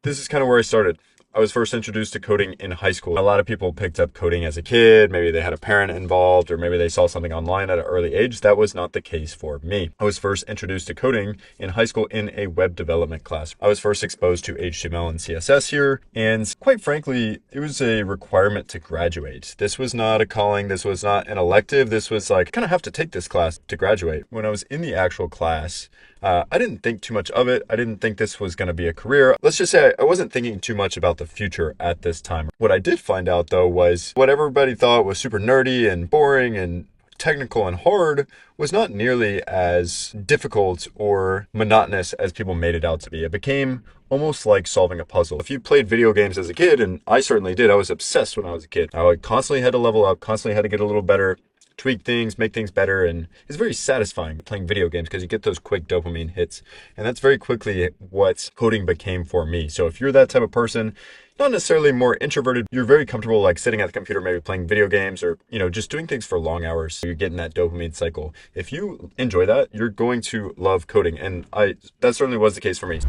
This is kind of where I started. I was first introduced to coding in high school. A lot of people picked up coding as a kid. Maybe they had a parent involved, or maybe they saw something online at an early age. That was not the case for me. I was first introduced to coding in high school in a web development class. I was first exposed to HTML and CSS here, and quite frankly, it was a requirement to graduate. This was not a calling. This was not an elective. This was like, kind of have to take this class to graduate. When I was in the actual class, I didn't think too much of it. I didn't think this was going to be a career. Let's just say I wasn't thinking too much about the future at this time. What I did find out though was what everybody thought was super nerdy and boring and technical and hard was not nearly as difficult or monotonous as people made it out to be. It became almost like solving a puzzle. If you played video games as a kid, and I certainly did, I was obsessed when I was a kid. I constantly had to level up, constantly had to get a little better, tweak things, make things better, and it's very satisfying playing video games because you get those quick dopamine hits, and that's very quickly what coding became for me. So if you're that type of person, not necessarily more introverted, you're very comfortable like sitting at the computer, maybe playing video games or, just doing things for long hours. You're getting that dopamine cycle. If you enjoy that, you're going to love coding, and that certainly was the case for me.